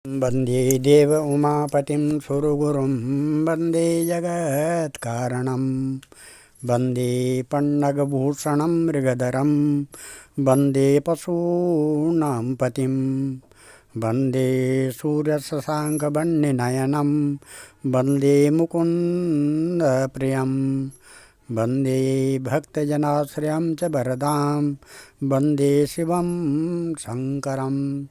वन्दे देव उमापतिं सुरगुरुं वन्दे जगत्कारणं वन्दे पन्नगभूषणं मृगधरं वन्दे पशूनां पतिं वन्दे सूर्यशशाङ्कवर्णनयनं वन्दे मुकुन्दप्रियं वन्दे भक्तजनाश्रयं च वरदां वन्दे शिवं शङ्करम्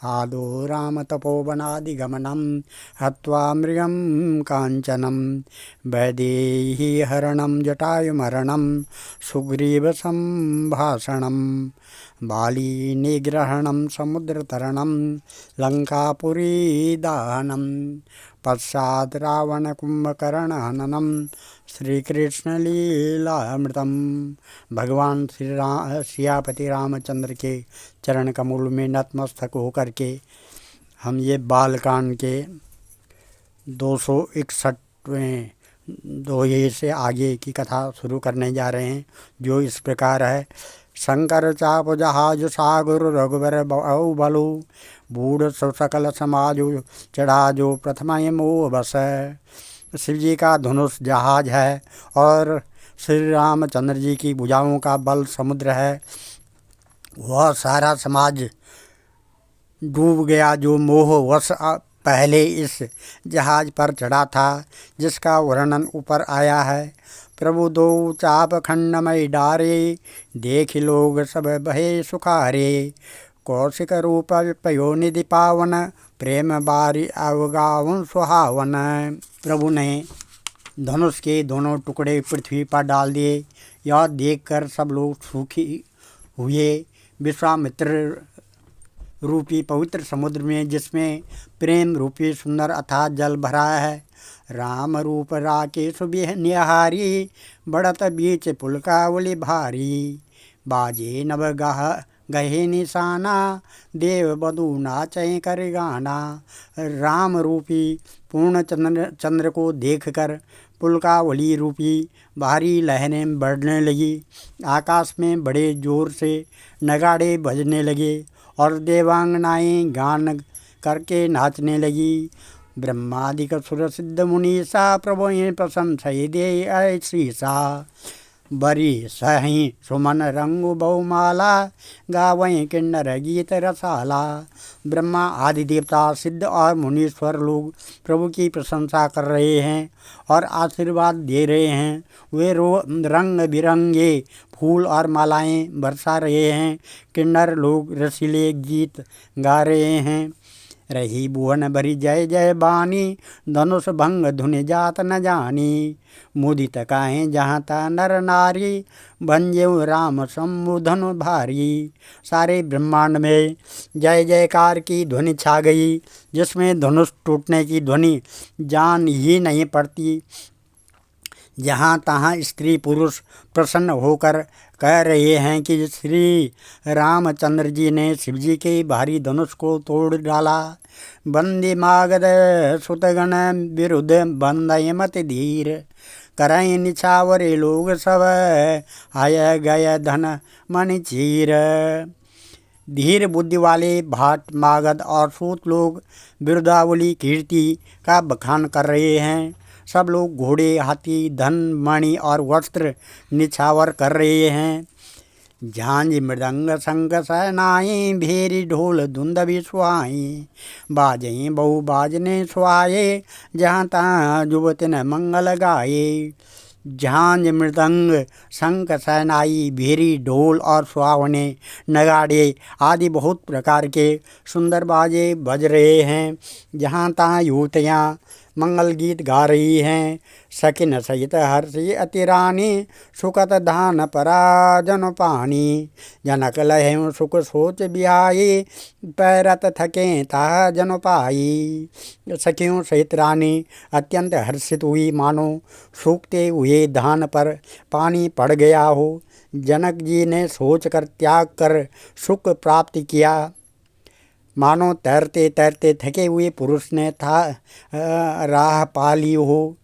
आदो रामतपोवनादिगमनं हत्वा मृगं काञ्चनं वैदेही हरणं जटायुमरणं सुग्रीवसम्भाषणं बालीनिग्रहणं समुद्रतरणं लङ्कापुरीदाहनं पश्चात् रावणकुम्भकर्णहननं श्रीकृष्णलीलामृतं। भगवान सियापति रामचंद्र के चरण कमल में नतमस्तक होकर के हम ये बालकांड के 261वें दोहे से आगे की कथा शुरू करने जा रहे हैं, जो इस प्रकार है। शंकर चाप जहाज सागर रघुवर बलु बूढ़ सकल समाज चढ़ा जो प्रथम मोह बस। शिव जी का धनुष जहाज है और श्री रामचंद्र जी की भुजाओं का बल समुद्र है। वह सारा समाज डूब गया जो मोहवश पहले इस जहाज पर चढ़ा था, जिसका वर्णन ऊपर आया है। प्रभु दो चाप खंडमय डारे, देख लोग सब बहे सुखारे। कौशिक रूप पयोनिधि पावन, प्रेम बारी अवगावन सुहावन। प्रभु ने धनुष के दोनों टुकड़े पृथ्वी पर डाल दिए। यह देखकर सब लोग सुखी हुए। विश्वामित्र रूपी पवित्र समुद्र में, जिसमें प्रेम रूपी सुंदर अथाह जल भरा है, राम रूप राकेश निहारी, बढ़त बीच पुलकावली भारी। बाजे नव गहे निशाना, देव बधू नाचें कर गाना। राम रूपी पूर्ण चंद्र को देखकर पुलकावली रूपी भारी लहरें बढ़ने लगी। आकाश में बड़े जोर से नगाड़े बजने लगे और देवांगनाएं गान करके नाचने लगी। ब्रह्मादिक सुर सिद्ध मुनीसा, प्रभु प्रशंसय दे ऐसीसा। बरी सही सुमन रंगु बहुमाला, गावैं किन्नर गीत रसाला। ब्रह्मा आदि देवता सिद्ध और मुनीश्वर लोग प्रभु की प्रशंसा कर रहे हैं और आशीर्वाद दे रहे हैं। वे रंग बिरंगे फूल और मालाएं बरसा रहे हैं। किन्नर लोग रसीले गीत गा रहे हैं। रही भुवन भरी जय जय बानी, धनुष भंग धुनि जात न जानी। मुदित काहें जहाँ ता नर नारी, भंजेऊ राम शंभु धनु भारी। सारे ब्रह्मांड में जय जयकार की ध्वनि छा गई, जिसमें धनुष टूटने की ध्वनि जान ही नहीं पड़ती। जहाँ तहाँ स्त्री पुरुष प्रसन्न होकर कह रहे हैं कि श्री रामचंद्र जी ने शिव जी के भारी धनुष को तोड़ डाला। बंदी मागध सुतगण विरुद्ध बंदय मत धीर, करय निछावरे लोग सब, आय गय धन मन चीर। धीर बुद्धि वाले भाट मागध और सूत लोग बिरुदावली कीर्ति का बखान कर रहे हैं। सब लोग घोड़े हाथी धन मणि और वस्त्र निछावर कर रहे हैं। झांझ मृदंग शंख सहनाई, भेरी ढोल धुंद भी सुहाई। बाजें बहु बाजने सुहाए, जहाँ तहाँ जुवतिन मंगल गाए। झांझ मृदंग शंख सहनाई, भेरी ढोल और सुहावने नगाड़े आदि बहुत प्रकार के सुंदर बाजे बज रहे हैं। जहाँ तहाँ युवतियाँ मंगल गीत गा रही हैं। सकिन सहित हर्षि अति रानी, सुकत धान पराजन पानी। जनक लहें सुख सोच बिहाई, पैरत थकें ता जन पाई। सखियों सहित रानी अत्यंत हर्षित हुई, मानो सूखते हुए धान पर पानी पड़ गया हो। जनक जी ने सोच कर त्याग कर सुख प्राप्त किया, मानो तैरते तैरते थके हुए पुरुष ने था राह पा ली हो।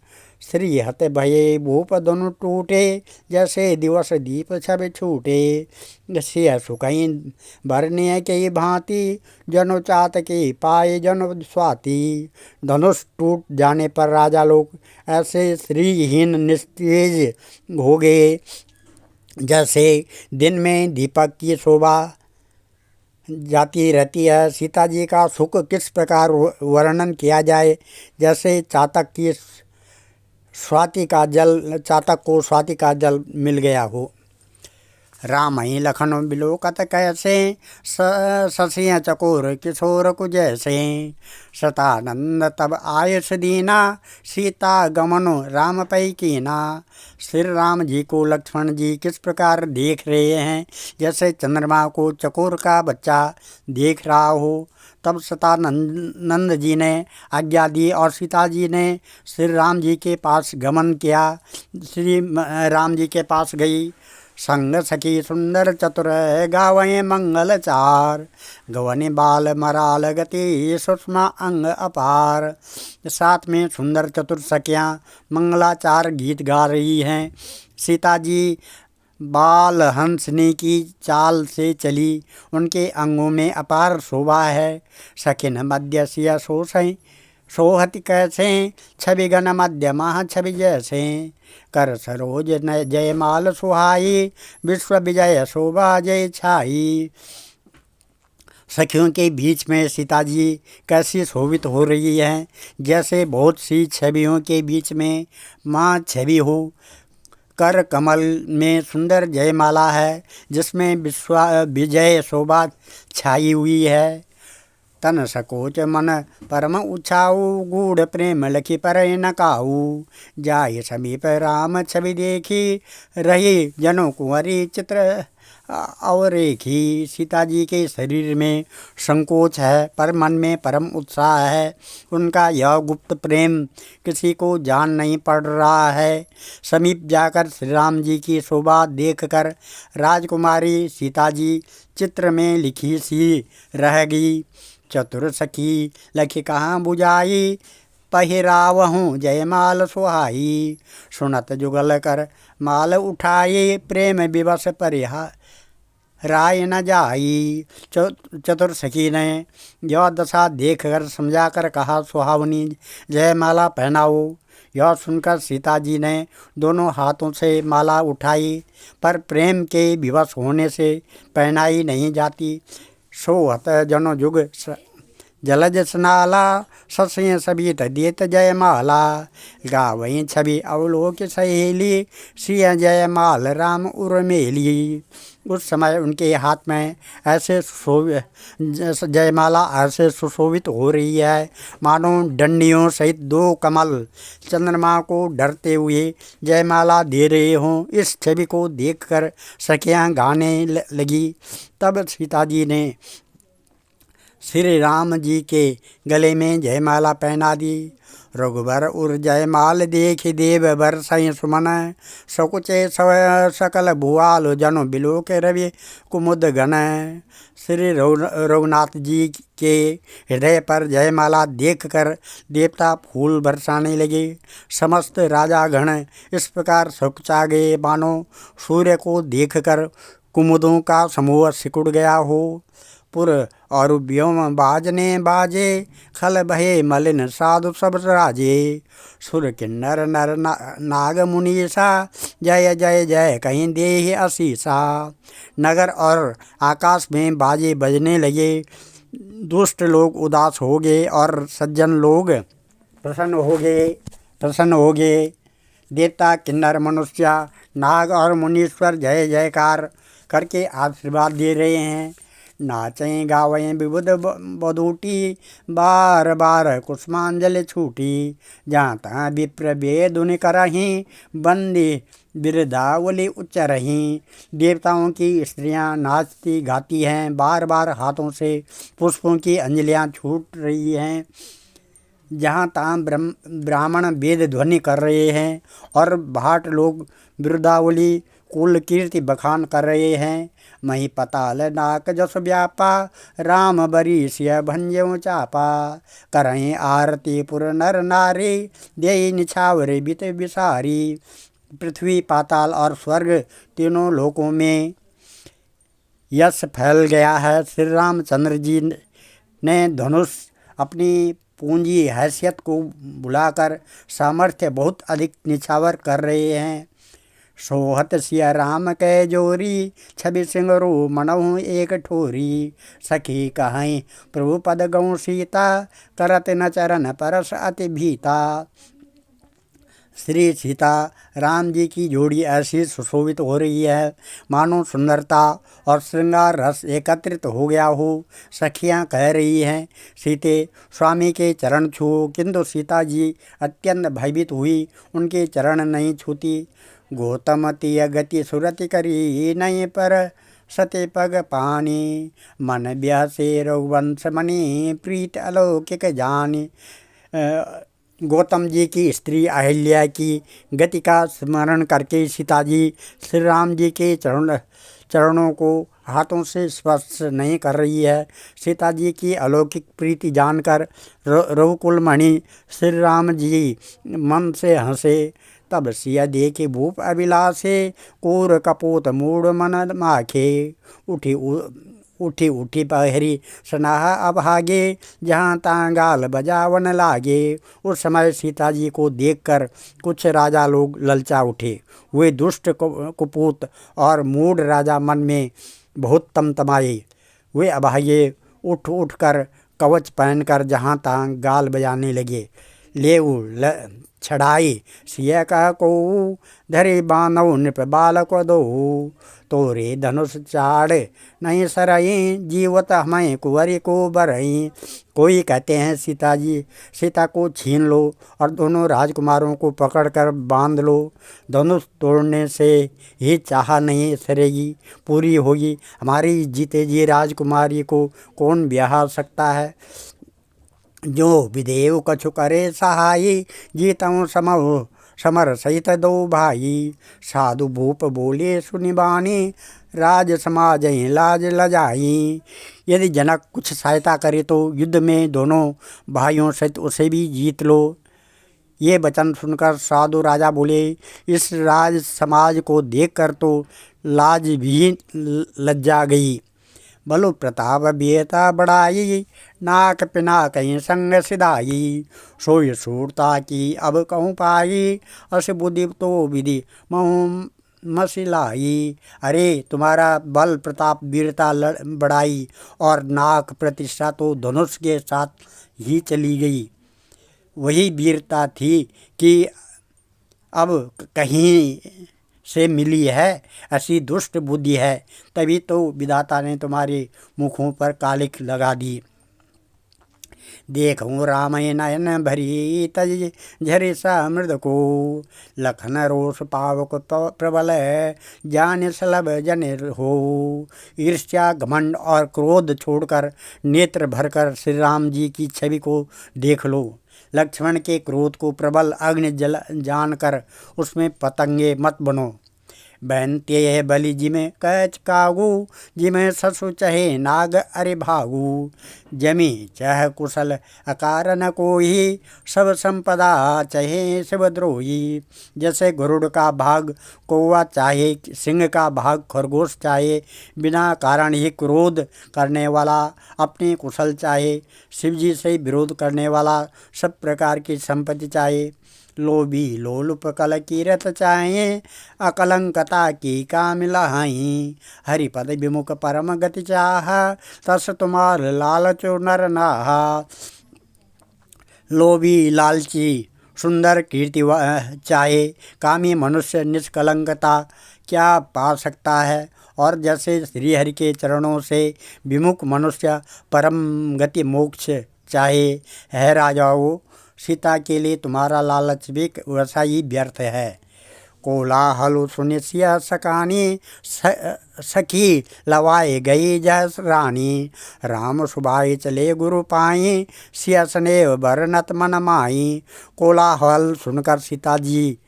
श्री हत भये भूप दोनों टूटे, जैसे दिवस दीप छब छूटे। सिय सुकई भरने की भांति, जनु चात के पाए जनु स्वाति। धनुष टूट जाने पर राजा लोग ऐसे श्रीहीन निस्तेज हो गए, जैसे दिन में दीपक की शोभा जाती रहती है। सीता जी का सुख किस प्रकार वर्णन किया जाए, जैसे चातक को स्वाति का जल मिल गया हो। राम ही लखन बिलोकत कैसे, शशिय चकोर किशोर कुजैसे। सतानंद तब आयुष दीना, सीता गमनो राम पै कीना। श्री राम जी को लक्ष्मण जी किस प्रकार देख रहे हैं, जैसे चंद्रमा को चकोर का बच्चा देख रहा हो। तब सतानंद जी ने आज्ञा दी और सीता जी ने श्री राम जी के पास गमन किया। श्री राम जी के पास गई। संग सखी सुंदर चतुर गावय मंगल चार, गवने बाल मराल गति सुषमा अंग अपार। साथ में सुंदर चतुर सखियाँ मंगलाचार गीत गा रही हैं। सीता जी बाल हंसने की चाल से चली, उनके अंगों में अपार शोभा है। सखिन मध्य सिया सोहति कैसे, छवि गण मध्य मह छवि जैसे। कर सरोज न जयमाल सुहाई, विश्व विजय शोभा जय छाई। सखियों के बीच में सीता जी कैसी शोभित हो रही हैं, जैसे बहुत सी छवियों के बीच में माँ छवि हो। कर कमल में सुंदर जयमाला है, जिसमें विश्व विजय शोभा छाई हुई है। तन सकोच मन परम उछाऊ, गूढ़ प्रेम लखी पर न काऊ। जाय समीप राम छवि देखी, रही जनों कुंवरी चित्र और रेखी। सीता जी के शरीर में संकोच है, पर मन में परम उत्साह है। उनका यह गुप्त प्रेम किसी को जान नहीं पड़ रहा है। समीप जाकर श्री राम जी की शोभा देखकर राजकुमारी सीता जी चित्र में लिखी सी रह गई। चतुर सखी लखी कहाँ बुझाई, पहिरावहूँ जयमाल सुहाई। सुनत जुगल कर माल उठाई, प्रेम विवश परिहा राय न जाई। चतुर सखी ने यह दशा देखकर समझाकर कहा, सुहावनी जयमाला पहनाओ। यह सुनकर सीता जी ने दोनों हाथों से माला उठाई, पर प्रेम के विवश होने से पहनाई नहीं जाती। सोहत जनो जुग जलज स्नाला, ससिय सभी देत जयमाला। गावई छवि अवलोक सहेली, सिय जयमाल राम उर्मेली। उस समय उनके हाथ में ऐसे जयमाला ऐसे सुशोभित हो रही है, मानो डंडियों सहित दो कमल चंद्रमा को डरते हुए जयमाला दे रहे हों। इस छवि को देखकर सखियाँ गाने लगी। तब सीता जी ने श्री राम जी के गले में जयमाला पहना दी। रघुबर उर जयमाल देख देव बरसई सुमन, सकुचे सकल भुआल जनो बिलोक रवि कुमुद गण। श्री रघुनाथ जी के हृदय पर जयमाला देखकर देवता फूल बरसाने लगे। समस्त राजा गण इस प्रकार सकुचा गए, मानो सूर्य को देखकर कुमुदों का समूह सिकुड़ गया हो। पुर और व्योम बाजने बाजे, खल भये मलिन साधु सब राजे। सुर किन्नर नर नाग मुनीसा, जय जय जय कहीं देहि असीसा। नगर और आकाश में बाजे बजने लगे। दुष्ट लोग उदास हो गए और सज्जन लोग प्रसन्न हो गए। देवता किन्नर मनुष्य नाग और मुनीश्वर जय जयकार करके आशीर्वाद दे रहे हैं। नाचें गावें विबुध बदूटी, बार बार कुसुमांजलि छूटी। जहाँ तहाँ विप्र वेदुनि करहीं, बंदी बिरदावली उच्चरहीं। देवताओं की स्त्रियाँ नाचती गाती हैं, बार बार हाथों से पुष्पों की अंजलियाँ छूट रही हैं। जहाँ तहाँ ब्राह्मण वेद ध्वनि कर रहे हैं और भाट लोग बिरदावली कुल कीर्ति बखान कर रहे हैं। मही पताल नाक जस व्यापा, राम बरी सिय भंज्यों चापा। करहीं आरती पुर नर नारी, देई निछावरे बित बिसारी। पृथ्वी पाताल और स्वर्ग तीनों लोकों में यश फैल गया है। श्री रामचंद्र जी ने धनुष अपनी पूंजी हैसियत को बुलाकर सामर्थ्य बहुत अधिक निछावर कर रहे हैं। सोहत सिया राम कै जोरी, छवि सिंगरू मनहु एक ठोरी। सखी कहीं प्रभु पद गौ सीता, करत न चरण परस अति भीता। श्री सीता राम जी की जोड़ी ऐसी सुशोभित हो रही है मानो सुंदरता और श्रृंगार रस एकत्रित हो गया हो। सखियां कह रही हैं, सीते स्वामी के चरण छुओ, किंतु सीता जी अत्यंत भयभीत हुई, उनके चरण नहीं छूती। गौतम तिय गति सुरति करी, नहीं पर सते पग पानी। मन ब्यासे रघुवंश मणि, प्रीत अलौकिक जानी। गौतम जी की स्त्री अहिल्या की गति का स्मरण करके सीता जी श्री राम जी के चरणों को हाथों से स्पर्श नहीं कर रही है। सीता जी की अलौकिक प्रीति जानकर रघुकुल मणि श्री राम जी मन से हंसे। तब सिया देखे भूप अभिलाषे, कोर कपोत मूड मन माखे। उठी उठी पहरी सनाह अभागे, जहाँ तांगाल बजावन लागे। उस समय सीता जी को देखकर कुछ राजा लोग ललचा उठे। वे दुष्ट कुपूत और मूढ़ राजा मन में बहुत तमतमाए। वे अभागे उठ उठ कर कवच पहनकर जहाँ तहाँ गाल बजाने लगे। ले छड़ाई सिया कह को, धरे बानव नृप बालक दो। तोरे धनुष चाड़ नहीं सरई, जीवत हमें कुंवरी को बरई। कोई कहते हैं सीता को छीन लो और दोनों राजकुमारों को पकड़कर बांध लो। धनुष तोड़ने से ही चाह नहीं सरेगी, पूरी होगी। हमारी जीते जी राजकुमारी को कौन ब्याह सकता है। जो विदेव कछु करे सहाई, जीतऊँ समर सहित दो भाई। साधु भूप बोले सुनि बानी, राज समाज लाज लजाई। यदि जनक कुछ सहायता करे तो युद्ध में दोनों भाइयों सहित उसे भी जीत लो। ये वचन सुनकर साधु राजा बोले, इस राज समाज को देखकर तो लाज भी लज्जा गई। बलु प्रताप बियता बढ़ाई, नाक पिना कहीं संग सिधाई। सोई सूरता की अब कहूँ पाई, अस बुद्धि तो विधि महु मसिलाई। अरे तुम्हारा बल प्रताप वीरता बढ़ाई और नाक प्रतिष्ठा तो धनुष के साथ ही चली गई। वही वीरता थी कि अब कहीं से मिली है, ऐसी दुष्ट बुद्धि है। तभी तो विधाता ने तुम्हारे मुखों पर कालिख लगा दी। देखूँ रामय नयन भरी, तज झरे सा मृद को। लखन रोष पावक प्रबल, जान सलभ जन हो। ईर्ष्या घमंड और क्रोध छोड़कर नेत्र भरकर श्री राम जी की छवि को देख लो। लक्ष्मण के क्रोध को प्रबल अग्नि जल जानकर उसमें पतंगे मत बनो। बहनते है बलि जिमें कैच कागू, जिमें ससु चहे नाग अरे भागू। जमी चह कुशल अकारन कोई, सब संपदा चहे शिवद्रोही। जैसे गरुड़ का भाग कौवा चाहे, सिंह का भाग खरगोश चाहे, बिना कारण ही क्रोध करने वाला अपने कुशल चाहे, शिवजी से विरोध करने वाला सब प्रकार की संपत्ति चाहे। लोभी लोलुप कल कीरत चाहे, अकलंकता की काम लहाई। हरिपद विमुख परम गति चाह, तस तुम्हार लालचो नर नाहा। लोभी लालची सुंदर कीर्ति चाहे, कामी मनुष्य निष्कलंकता क्या पा सकता है। और जैसे श्रीहरि के चरणों से विमुख मनुष्य परम गति मोक्ष चाहे है राजाओं, सीता के लिए तुम्हारा लालच भी वैसा ही व्यर्थ है। कोलाहल सुनिसिया सकानी, सखी लवाए गई जस रानी। राम सुबाई चले गुरु पाई, सिया स्नेह बरनत मन माई। कोलाहल सुनकर सीता जी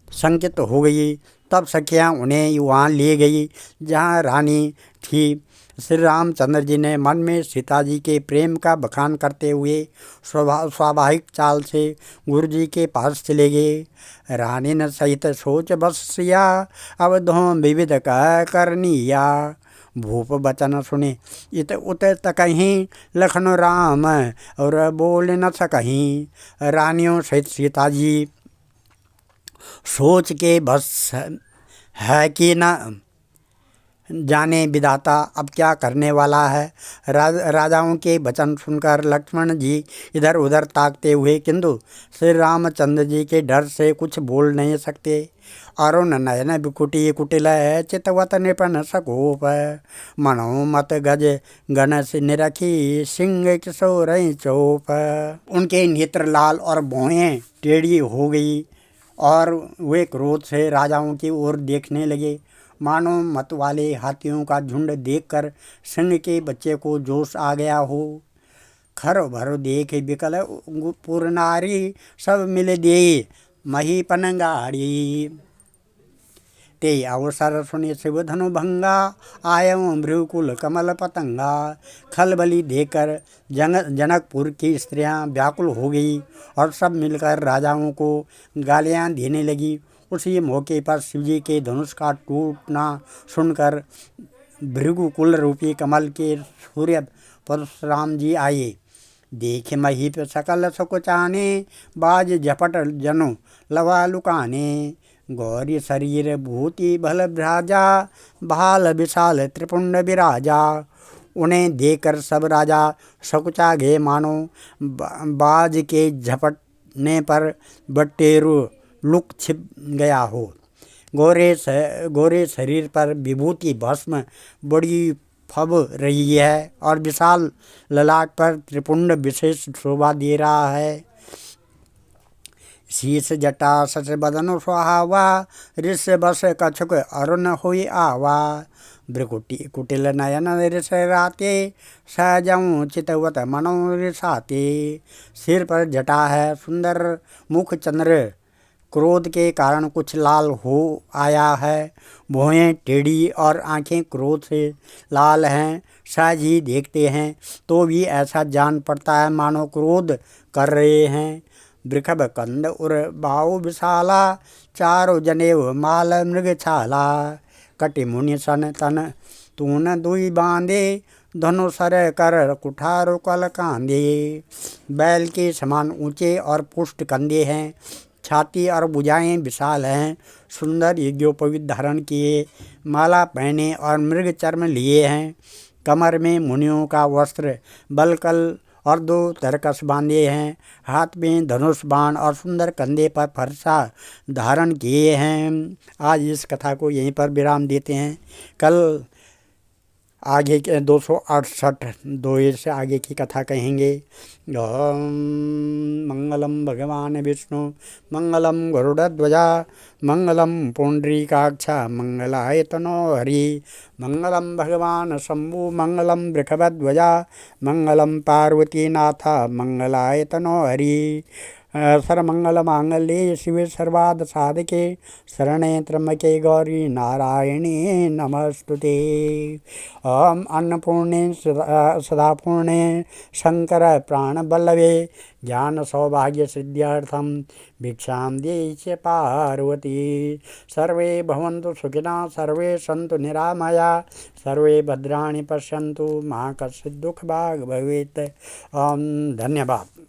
संकित हो गई। तब सखियाँ उन्हें वहाँ ले गई जहाँ रानी थी। श्री रामचंद्र जी ने मन में सीता जी के प्रेम का बखान करते हुए स्वाभाविक चाल से गुरु जी के पास चले गए। रानी ने सहित सोच बस सिया, अवधों विविध कह करनिया। भूप बचन सुने इत उत तकहीं, लखन राम और बोल न सकहीं। रानियों सहित सीता जी सोच के बस है कि न जाने विधाता अब क्या करने वाला है। राजाओं के वचन सुनकर लक्ष्मण जी इधर उधर ताकते हुए, किंतु श्री रामचंद्र जी के डर से कुछ बोल नहीं सकते। अरुण नयन बिकुटी कुटिल चितवत निपन सकोप, मनो मत गज गण निरखी सिंह किशोर चोप। उनके नेत्र लाल और भौहें टेढ़ी हो गई और वे क्रोध से राजाओं की ओर देखने लगे, मानो मत वाले हाथियों का झुंड देखकर सिंह के बच्चे को जोश आ गया हो। खर भर देख बिकल पुरनारी, सब मिल दे मही पनगाड़ी। ते अवसर सुने शिव धनु भंगा, आयं भ्रुकुल कमल पतंगा। खलबली देकर जनकपुर की स्त्रियां व्याकुल हो गई और सब मिलकर राजाओं को गालियां देने लगी। उसी मौके पर शिवजी के धनुष का टूटना सुनकर भृगुकुल रूपी कमल के सूर्य परशुराम जी आए। देख महीप सकल सुकुचाने, बाज झपट जनु लवा लुकाने। गौरी शरीर भूति भल भ्राजा, भाल विशाल त्रिपुंड विराजा। उन्हें देखकर सब राजा सकुचा गए, मानो बाज के झपटने पर बटेरू लुक छिप गया हो। गोरे शरीर पर विभूति भस्म बड़ी फब रही है और विशाल ललाट पर त्रिपुंड विशेष शोभा दे रहा है। शीश जटा सच बदन सुहावा, ऋष बस कछुक अरुण हुई आवा। भ्रुकुटी कुटिल नयन ऋष राते, सहजऊँ चितवत मनो रिसाते। सिर पर जटा है, सुंदर मुख चंद्र क्रोध के कारण कुछ लाल हो आया है। भौहें टेढ़ी और आंखें क्रोध से लाल हैं। सहज ही देखते हैं तो भी ऐसा जान पड़ता है मानो क्रोध कर रहे हैं। वृषभ कंद उर बाहु विशाला, चारो जनेऊ माल मृग छाला। कटि मुनि सन तन तून दुई बांधे, धनुसर कर कुठार कल कांधे। बैल के समान ऊंचे और पुष्ट कंधे हैं, छाती और भुजाएं विशाल हैं। सुंदर यज्ञोपवीत धारण किए, माला पहने और मृग चर्म लिए हैं। कमर में मुनियों का वस्त्र बलकल और 2 तरकस बांधे हैं। हाथ में धनुष बाण और सुंदर कंधे पर फरसा धारण किए हैं। आज इस कथा को यहीं पर विराम देते हैं। कल आगे के 268 2 से आगे की कथा कहेंगे। ओम मंगलम भगवान विष्णु, मंगलम गरुड़ध्वजा, मंगलम पुंडरीकाक्षा, मंगलाय तनो हरि। मंगलम भगवान शंभु, मंगलम वृषभध्वजा, मंगलम पार्वतीनाथ, मंगलाय तनो हरि। सर्वमंगल मांगल्ये शिवे सर्वार्थ साधके, शरणे त्र्यंबके गौरी नारायणी नमस्तुते। ओम अन्नपूर्णे सदापूर्णे शंकर प्राणवल्लभे, ज्ञान सौभाग्य सिद्ध्यर्थम भिक्षां देहि पार्वती। सर्वे भवन्तु सुखिनः, सर्वे सन्तु निरामया, सर्वे भद्राणि पश्यन्तु मा कश्चित् दुःखभाग् भवेत्। धन्यवाद।